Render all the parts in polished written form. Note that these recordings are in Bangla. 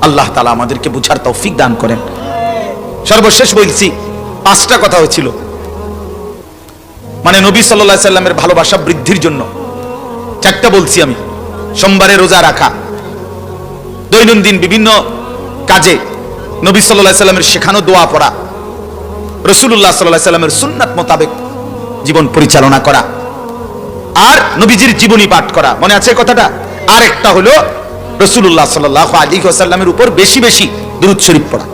আল্লাহ তাআলা আমাদেরকে বুঝার তৌফিক দান করেন। সর্বশেষ বলছি, 5টা কথা হয়েছিল, মানে নবী সাল্লাল্লাহু আলাইহি সাল্লামের ভালোবাসা বৃদ্ধির জন্য 4টা বলছি আমি। সোমবারে রোজা রাখা, দৈনন্দিন বিভিন্ন কাজে নবী সাল্লাল্লাহু আলাইহি সাল্লামের শেখানো দোয়া পড়া, রাসূলুল্লাহ সাল্লাল্লাহু আলাইহি সাল্লামের সুন্নাত মোতাবেক জীবন পরিচালনা করা, আর নবীজির জীবনী পাঠ করা। মনে আছে কথাটা? আর একটা হলো রাসূলুল্লাহ সাল্লাল্লাহু আলাইহি ওয়াসাল্লামের উপর বেশি বেশি দুরূদ শরীফ পড়া।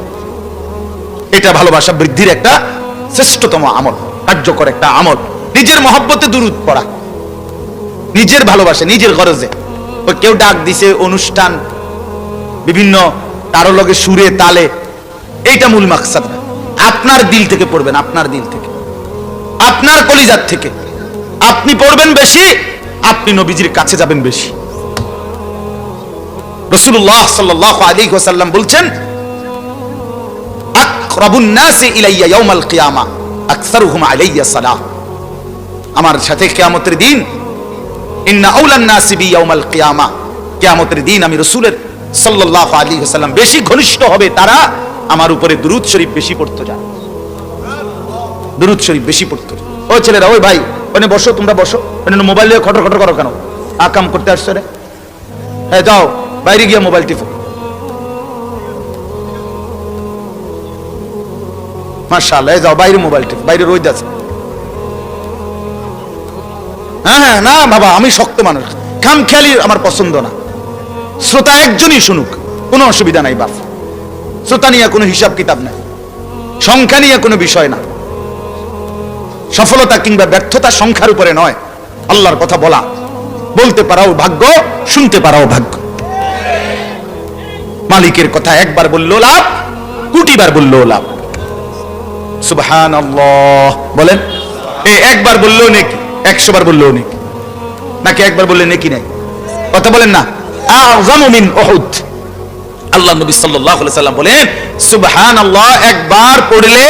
এটা ভালোবাসা বৃদ্ধির একটা শ্রেষ্ঠতম আমল, কার্যকর একটা আমল। নিজের মহব্বতে দুরূদ পড়া, নিজের ভালোবাসা, নিজের গরজে। কেউ ডাক দিছে, অনুষ্ঠান, বিভিন্ন কারো লগে সুরে তালে, এইটা মূল মাকসাদ না। আপনার দিল থেকে পড়বেন, আপনার দিল থেকে, আপনার কলিজার থেকে আপনি পড়বেন বেশি, আপনি নবীজির কাছে যাবেন বেশি। রাসূলুল্লাহ সাল্লাল্লাহু আলাইহি ওয়াসাল্লাম বলছেন, আকরাবুন নাসি ইলাইয়া ইয়াউমাল কিয়ামা আকসারুহুম আলাইয়া সালাহ। আমার সাথে কিয়ামতের দিন, ইন্না আউলান নাসি বি ইয়াউমাল কিয়ামা, কিয়ামতের দিন আমি রাসূলের সাল্লাল্লাহু আলাইহি ওয়াসাল্লাম বেশি ঘনিষ্ঠ হবে তারা আমার উপরে দুরূদ শরীফ বেশি পড়তে যায়, দুরূদ শরীফ বেশি পড়তে। ও ছেলেরা, ওই ভাই ওখানে বসো, তোমরা বসো, ওখানে মোবাইল নিয়ে খটর খটর করো কেন? আকাম করতে আসছো রে? হ্যাঁ যাও বাইরে গিয়ে মোবাইল টিপো। মাশাআল্লাহ, যাও বাইরে মোবাইল টিপো, বাইরে রোদ আছে। হ্যাঁ হ্যাঁ, না বাবা আমি শক্ত মানুষ, খামখেয়ালি আমার পছন্দ না। শ্রোতা একজনই শুনুক, কোনো অসুবিধা নাই বাপ। শ্রোতা নিয়ে কোনো হিসাব কিতাব নাই, সংখ্যা নিয়ে কোনো বিষয় না। সফলতা কিংবা ব্যর্থতা সংখ্যার উপরে নয়, আল্লাহর কথা বলা, বলতে পারাও ভাগ্য, শুনতে পারাও ভাগ্য। মালিকের কথা একবার বললেও লাভ, কোটিবার বললেও লাভ। সুবহানাল্লাহ বলেন। এই একবার বললেও নেকি, 100 বার বললেও নেকি, নাকি একবার বললে নেকি নাই? কথা বলেন না। আযমু মিন উহুদ, আল্লাহ নবী সাল্লাল্লাহু আলাইহি সাল্লাম বলেন, সুবহানাল্লাহ একবার পড়লে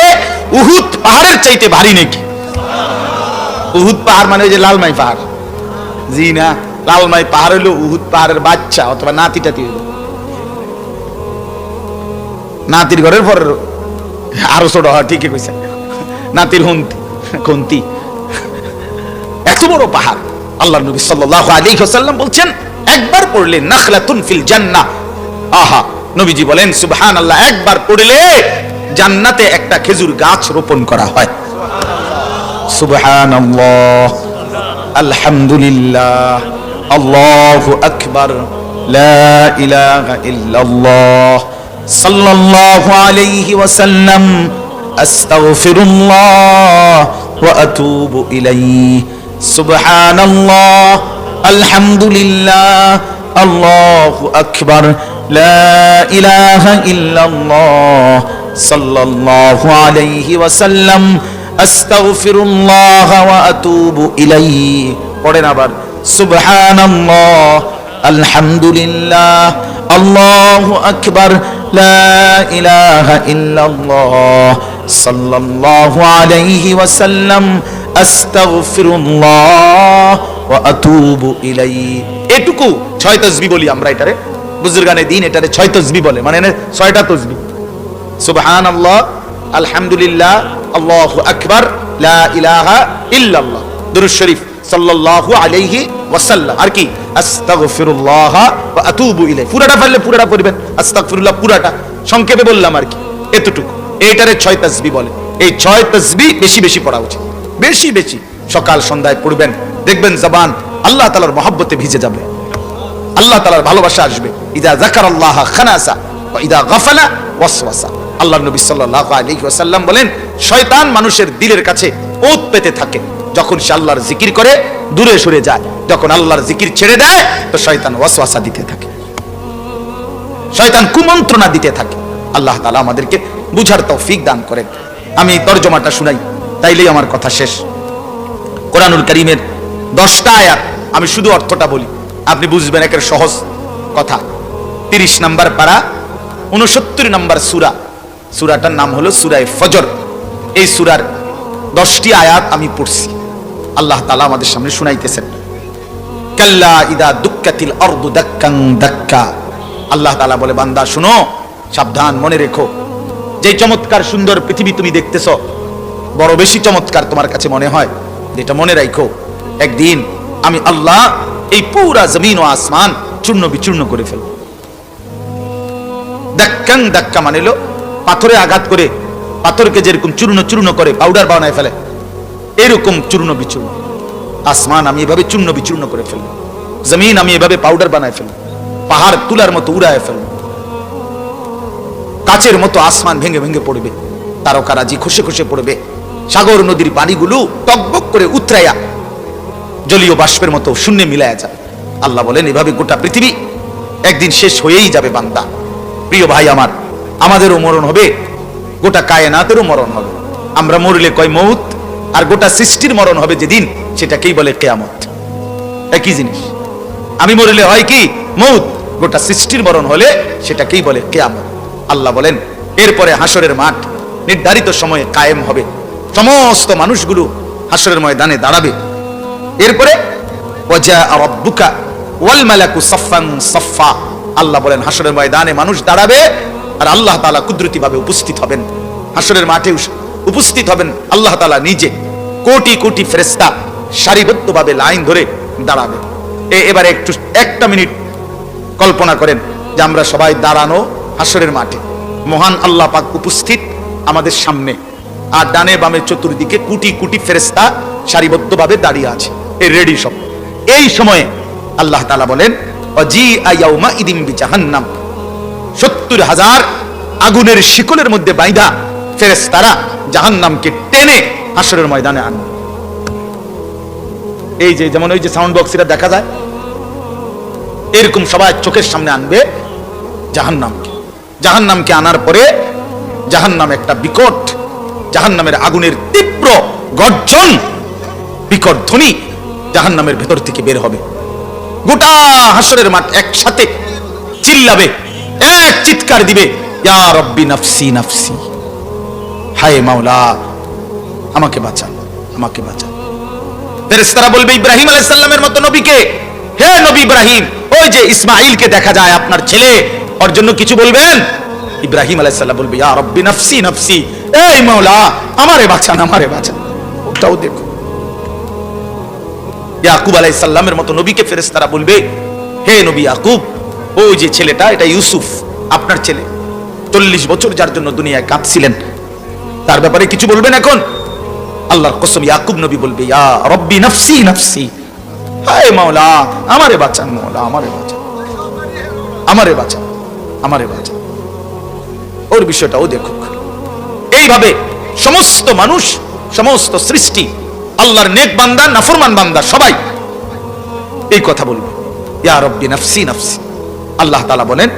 উহুদ পাহাড়ের চাইতে ভারী নেকি। উহুদ পাহাড় মানে ওই যে লালমাই পাহাড়? জি না, লালমাই পাহাড় হলো উহুদ পাহাড়ের বাচ্চা অথবা নাতি টাতি হইল। নাতির ঘরের পর আরো ছোট হয়, ঠিকই কইছেন, নাতির খুন্তি। এত বড় পাহাড়। আল্লাহ নবী সাল্লাল্লাহু আলাইহি ওয়াসাল্লাম বলছেন, একবার পড়লে নাখলাতুন ফিল জান্নাহ। আহা, নবীজি বলেন সুবহানাল্লাহ, একবার পড়লে জান্নাতে একটা খেজুর গাছ রোপণ করা হয়। সুবহানাল্লাহ, আলহামদুলিল্লাহ, আল্লাহু আকবার, লা ইলাহা ইল্লাল্লাহ, সাল্লাল্লাহু আলাইহি ওয়াসাল্লাম, আস্তাগফিরুল্লাহ ওয়া আতুবু ইলাইহি। সুবহানাল্লাহ, আলহামদুলিল্লাহ, আল্লাহু আকবার, লা ইলাহা ইল্লাল্লাহ, সাল্লাল্লাহু আলাইহি ওয়াসাল্লাম, আস্তাগফিরুল্লাহ ওয়া আতুবু ইলাইহি। পড়েন আবার, সুবহানাল্লাহ, আলহামদুলিল্লাহ, আল্লাহু আকবার, লা ইলাহা ইল্লাল্লাহ, সাল্লাল্লাহু আলাইহি ওয়াসাল্লাম, আস্তাগফিরুল্লাহ ওয়া আতুবু ইলাইহি। এটুকু 6 তাসবিহ বলি আমরা এটারে, বুজুর্গানে দিন এটারে 6 তাসবিহ বলে, মানে 6টা তাসবিহ। সুবহানাল্লাহ, আলহামদুলিল্লাহ, আল্লাহু আকবার, লা ইলাহা ইল্লাল্লাহ, দুরূদ শরীফ সাল্লাল্লাহু আলাইহি ওয়াসাল্লাম, আর কি আস্তাগফিরুল্লাহ ওয়া আতুবু ইলাইহি। পুরাটা পারলে পুরাটা পড়বেন, আস্তাগফিরুল্লাহ পুরাটা, সংক্ষেপে বললাম আর কি, এতটুকু। এইটারে 6 তাসবিহ বলে। এই 6 তাসবিহ বেশি বেশি পড়া উচিত, বেশি বেশি সকাল সন্ধ্যায় পড়বেন। দেখবেন জবান আল্লাহ তাআলার মহব্বতে ভিজে যাবে, আল্লাহ তাআলার ভালোবাসা আসবে। ইযা যাকারাল্লাহ খানাসা ওয়া ইযা গাফালা ওয়াসওয়াসা। আল্লাহ নবী সাল্লাল্লাহু আলাইহি ওয়াসাল্লাম বলেন, শয়তান মানুষের দিলের কাছে ওত পেতে থাকে, যখন সে আল্লাহর জিকির করে দূরে সরে যায়। যখন আল্লাহর জিকির ছেড়ে দেয় তো শয়তান ওয়াসওয়াসা দিতে থাকে, শয়তান কুমন্ত্রণা দিতে থাকে। আল্লাহ তাআলা আমাদেরকে বুঝার তৌফিক দান করেন। আমি তরজমাটা শুনাই, তাইলেই আমার কথা শেষ। কোরআনুল কারীমের 10টা আয়াত, আমি শুধু অর্থটা বলি, আপনি বুঝবেন, একের সহজ কথা। 30 নম্বর পারা, 69 নম্বর সূরা। সূরাটার নাম হলো সূরা ফজর। এই সূরার 10টি আয়াত আমি পড়ছি, আল্লাহ তাআলা আমাদের সামনে শুনাইতেছেন। কাল্লা ইদা দুক্কাতিল আরদু দাক্কান দাক্কা আল্লাহ তাআলা বলে, বান্দা শুনো, সাবধান, মনে রেখো, যে চমৎকার সুন্দর পৃথিবী তুমি দেখতেছ, বড় বেশি চমৎকার তোমার কাছে মনে হয়, যেটা মনে রাখো, একদিন আমি আল্লাহ এই পুরা জমিন ও আসমান চূর্ণ বিচূর্ণ করে ফেলব। দাক্কাং, দাক্কা মানে হলো পাথরে আঘাত করে পাথরকে যেরকম চূর্ণ চূর্ণ করে পাউডার বানায় ফেলে, এরকম চূর্ণ বিচূর্ণ। আসমান আমি এভাবে চূর্ণ বিচূর্ণ করে ফেলব, জমিন আমি এভাবে পাউডার বানায় ফেলব, পাহাড় তুলার মতো উড়ায় ফেলব, কাচের মতো আসমান ভেঙে ভেঙে পড়বে, তারকারাজি খসে খসে পড়বে, সাগর নদীর পানিগুলো টকবক করে উতরাইয়া জলীয় বাষ্পের মতো শূন্যে মিলায়া যাবে। আল্লাহ বলেন, এভাবে গোটা পৃথিবী একদিন শেষ হয়েই যাবে বান্দা। প্রিয় ভাই আমার, আমাদেরও মরণ হবে, গোটা কায়নাতেরও মরণ হবে। আমরা মরলে কয় মউত, আর গোটা সৃষ্টির মরণ হবে যেদিন, সেটাকেই বলে কিয়ামত। একই জিনিস। আমি মরলে হয় কি মউত, গোটা সৃষ্টির মরণ হলে সেটাকেই বলে কিয়ামত। আল্লাহ বলেন, এরপরে হাসরের মাঠ নির্ধারিত সময়ে কায়েম হবে, সমস্ত মানুষগুলো হাসরের ময়দানে দাঁড়াবে। এরপরে ওয়াজা রাব্বুকা ওয়াল মালাকু সাফফান সাফফা, আল্লাহ বলেন হাসরের ময়দানে মানুষ দাঁড়াবে, আর আল্লাহ তাআলা কুদরতিভাবে উপস্থিত হবেন, হাসরের মাঠে উপস্থিত হবেন আল্লাহ তাআলা নিজে। কোটি কোটি ফেরেশতা সারিবদ্ধভাবে লাইন ধরে দাঁড়াবে। এবারে একটু একটা মিনিট কল্পনা করেন যে আমরা সবাই দাঁড়ানো হাসরের মাঠে, মহান আল্লাহ পাক উপস্থিত আমাদের সামনে, আর ডানে বামে চতুর্দিকে কোটি কোটি ফেরেশতা সারিবদ্ধভাবে দাঁড়িয়ে আছে, এই রেডি সব। এই সময়ে আল্লাহ তাআলা বলেন, ওয়াজিআ ইয়াউমা ইদিন বিজাহান্নাম, ৭০,০০০ আগুনের শিকলের মধ্যে বাইধা ফেরেশতারা জাহান্নামকে টেনে হাসরের ময়দানে আনবে। এই যে যেমন ওই যে সাউন্ড বক্সটা দেখা যায়, এরকম সবাই চোখের সামনে আনবে জাহান্নামকে। জাহান্নামকে আনার পরে জাহান্নাম একটা বিকট, জাহান্নামের আগুনের তীব্র গর্জন, বিকট ধ্বনি জাহান্নামের ভেতর থেকে বের হবে। গোটা হাসরের মাঠ একসাথে চিল্লাবে, এক চিৎকার দিবে, ইয়া রব্বি নাফসি নাফসি, হায় মাওলা আমাকে বাঁচান, আমাকে বাঁচান। ফেরেশতারা বলবে ইব্রাহিম আলাইহিস সালামের মতো নবীকে, হে নবী ইব্রাহিম, ওই যে ইসমাঈলকে দেখা যায় আপনার ছেলে, ওর জন্য কিছু বলবেন? ইব্রাহিম আলাইহিস সালাম বলবে, ইয়া রব্বি নাফসি নাফসি, এই মাওলা আমারে বাঁচান, আমারে বাঁচান। ওটাও দেখো, ইয়াকুব আলাইহিস সালামের মতো নবীকে ফেরেশতারা বলবে, হে নবী ইয়াকুব, ওই যে ছেলেটা, এটা ইউসুফ আপনার ছেলে, 40 বছর যার জন্য দুনিয়ায় কাঁদছিলেন, তার ব্যাপারে কিছু বলবেন এখন? আল্লাহর কসম, ইয়াকুব নবী বলবে, ইয়া রব্বি নাফসি নাফসি, হায় মাওলা আমারে বাঁচান, মাওলা আমারে বাঁচান, আমারে বাঁচান, আমারে বাঁচান। ওর বিষয়টাও দেখুক। এইভাবে সমস্ত মানুষ, সমস্ত সৃষ্টি, আল্লাহর নেক বান্দা, নাফরমান বান্দা, সবাই এই কথা বলবে, ইয়া রব্বি নাফসি নাফসি। আল্লাহ তাআলা বলেন,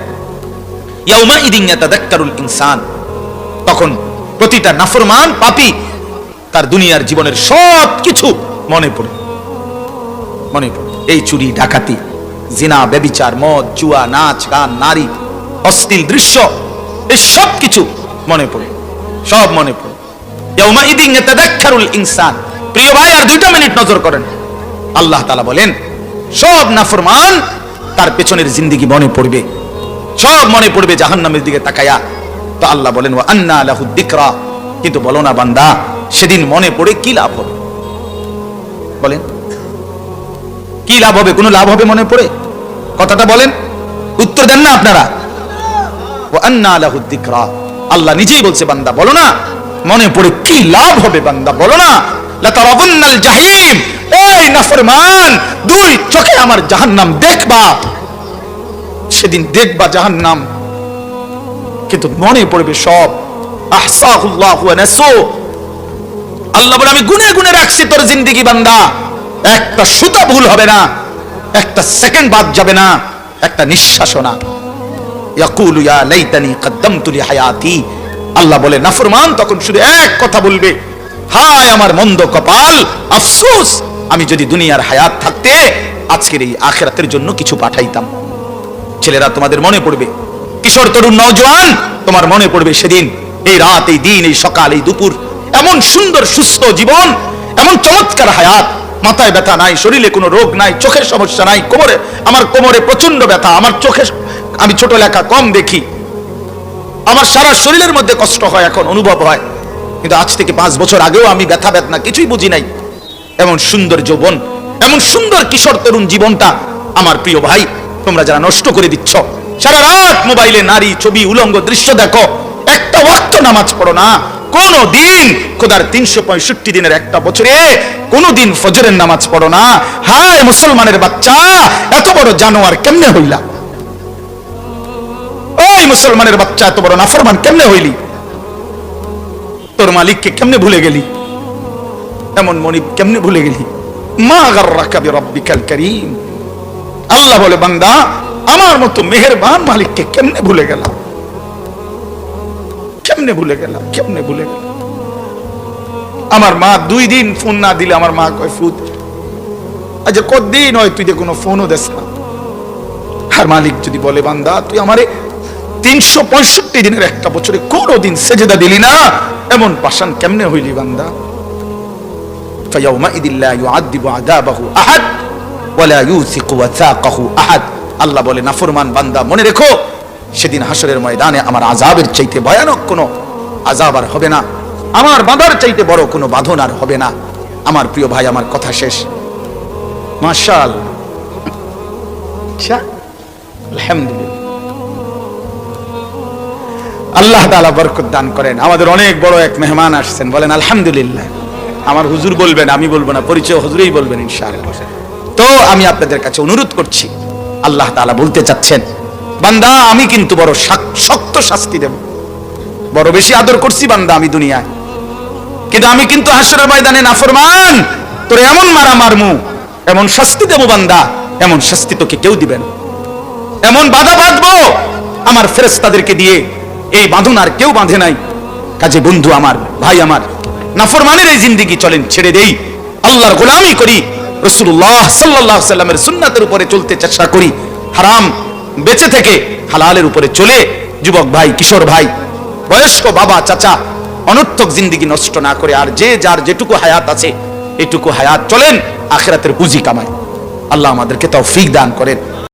ইয়াউমা ইদিন ইয়াতাযাক্কারুল ইনসান, তখন প্রতিটা নাফরমান পাপী তার দুনিয়ার জীবনের সব কিছু মনে পড়ে, মনে পড়ে। এই চুরি ডাকাতি, জিনা ব্যভিচার, মদ জুয়া, নাচ গান, নারী, অশ্লীল দৃশ্য, এই সব কিছু মনে পড়ে, সব মনে পড়ে। ইয়াউমা ইদিন ইয়াতাযাক্কারুল ইনসান। প্রিয় ভাই, আর 2টা মিনিট নজর করেন। আল্লাহ তাআলা বলেন, সব নাফরমান তার পেছনের জিন্দেগি মনে পড়বে, সব মনে পড়বে জাহান্নামের দিকে তাকায়া। তো আল্লাহ বলেন, ওয়া আন্না লাহু যিকরা, কিন্তু বলো না বান্দা, সেদিন মনে পড়ে কি লাভ হবে? বলেন কি লাভ হবে? কোনো লাভ হবে মনে পড়ে? কথাটা বলেন, উত্তর দেন না আপনারা। ওয়া আন্না লাহু যিকরা, আল্লাহ নিজেই বলছে, বান্দা বলো না মনে পড়ে কি লাভ হবে? বান্দা বলো না, লাতারাবুন্নাল জাহিম, এই নাফরমান 2 চোখে আমার জাহান্নাম দেখবা, সেদিন দেখবা জাহান্নাম, কিন্তু মনে পড়বে সব। আহসাহুল্লাহু ওয়া নাসু, আল্লাহ বলে আমি গুনে গুনে রাখছি তোর জিন্দেগি বান্দা, একটা সুতা ভুল হবে না, একটা সেকেন্ড বাদ যাবে না, একটা নিঃশ্বাসও না। ইয়াকুলু ইয়া লাইতানি কদ্দামতু লিহায়াতি, আল্লাহ বলে নাফরমান তখন শুধু এক কথা বলবে, হায় আমার মন্দ কপাল, আফসোস, আমি যদি দুনিয়ার হায়াত থাকতে আজকের এই আখিরাতের জন্য কিছু পাঠাইতাম। ছেলেরা তোমাদের মনে পড়বে, কিশোর তরুণ নওজোয়ান তোমার মনে পড়বে সেদিন, এই রাত, এই দিন, এই সকাল, এই দুপুর, এমন সুন্দর সুস্থ জীবন, এমন চমৎকার হায়াত, মাথায় ব্যথা নাই, শরীরে কোনো রোগ নাই, চোখের সমস্যা নাই, কোমরে, আমার কোমরে প্রচন্ড ব্যথা, আমার চোখে আমি ছোট লেখা কম দেখি, আমার সারা শরীরের মধ্যে কষ্ট হয়, এখন অনুভব হয়, কিন্তু আজ থেকে 5 বছর আগেও আমি ব্যথা বেদনা কিছুই বুঝি নাই। এমন সুন্দর যৌবন, এমন সুন্দর কিশোর তরুণ জীবনটা আমার প্রিয় ভাই তোমরা যারা নষ্ট করে দিচ্ছ। সারা রাত মোবাইলে নারী ছবি উলঙ্গ দৃশ্য দেখো, একটা ওয়াক্ত নামাজ পড়ো না কোন দিন, খোদার 365 দিনের একটা বছরে কোন দিন ফজরের নামাজ পড়ো না। হায় মুসলমানের বাচ্চা, এত বড় জানোয়ার কেমনে হইলা? ওই মুসলমানের বাচ্চা, এত বড় নাফরমান কেমনে হইলি? তোর মালিককে কেমনে ভুলে গেলি? এমন মনিব কেমনে ভুলে গেলি? মা গাররাকা বিরাব্বিকাল কারীম। আল্লাহ বলে, বান্দা আমার মতো মেহেরবান মালিককে কেমনে ভুলে গেল? কেমনে ভুলে গেল? কেমনে ভুলে গেল? আমার মা 2 দিন ফোন না দিলে আমার মা কয় ফুট, আচ্ছা কতদিন হয় তুই যে কোনো ফোনও দেস না। আর মালিক যদি বলে, বান্দা তুই আমারে 365 দিনের একটা বছরে কোনোদিন সেজদা দিলি না, এমন পাষাণ কেমনে হইলি বান্দা? ফায়াউমাইযিল লা ইউআযযিবু আযাবাহু আহাদ ওয়া লা ইউসিকু ওয়াসাকাহু আহাদ। আল্লাহ বলে, নাফরমান বান্দা মনে রেখো, সেদিন হাসরের ময়দানে আমার আযাবের চাইতে ভয়ানক কোনো আযাব আর হবে না, আমার বাঁধার চাইতে বড় কোনো বাঁধন আর হবে না। আমার প্রিয় ভাই, আমার কথা শেষ। মাশাআল্লাহ, আচ্ছা আলহামদুলিল্লাহ, আল্লাহ তাআলা বরকত দান করেন। আমাদের অনেক বড় এক মেহমান আসছেন, বলেন আলহামদুলিল্লাহ। আমার হুজুর বলবেন, আমি বলবো না, পরিচয় হুজুরই বলবেন ইনশাআল্লাহ। তো আমি আপনাদের কাছে অনুরোধ করছি, আল্লাহ তাআলা বলতে চাচ্ছেন, বান্দা আমি কিন্তু বড় শক্ত শাস্তি দেব, বড় বেশি আদর করছি বান্দা আমি দুনিয়ায়, কিন্তু আমি কিন্তু হাসরের ময়দানে নাফরমান তোর এমন মারা মারমু, এমন শাস্তি দেব বান্দা, এমন শাস্তি তোকে কেউ দিবে না। এমন বাধা বাঁধবো আমার ফেরেশতাদেরকে দিয়ে, এই বাঁধন আর কেউ বাঁধে নাই। কাজে বন্ধু আমার, ভাই আমার, নাফরমানের এই জিন্দেগি চলেন ছেড়ে দেই, আল্লাহর গোলামি করি, রাসূলুল্লাহ সাল্লাল্লাহু আলাইহি সাল্লামের সুন্নাতের উপরে চলতে চেষ্টা করি, হারাম বেঁচে থেকে হালালের উপরে চলে, যুবক ভাই, কিশোর ভাই, বয়স্ক বাবা চাচা, অনর্থক জিন্দেগি নষ্ট না করে, আর যে যার যেটুকু হায়াত আছে এটুকু হায়াত চলেন আখিরাতের পুঁজি কামায়। আল্লাহ আমাদেরকে তৌফিক দান করেন।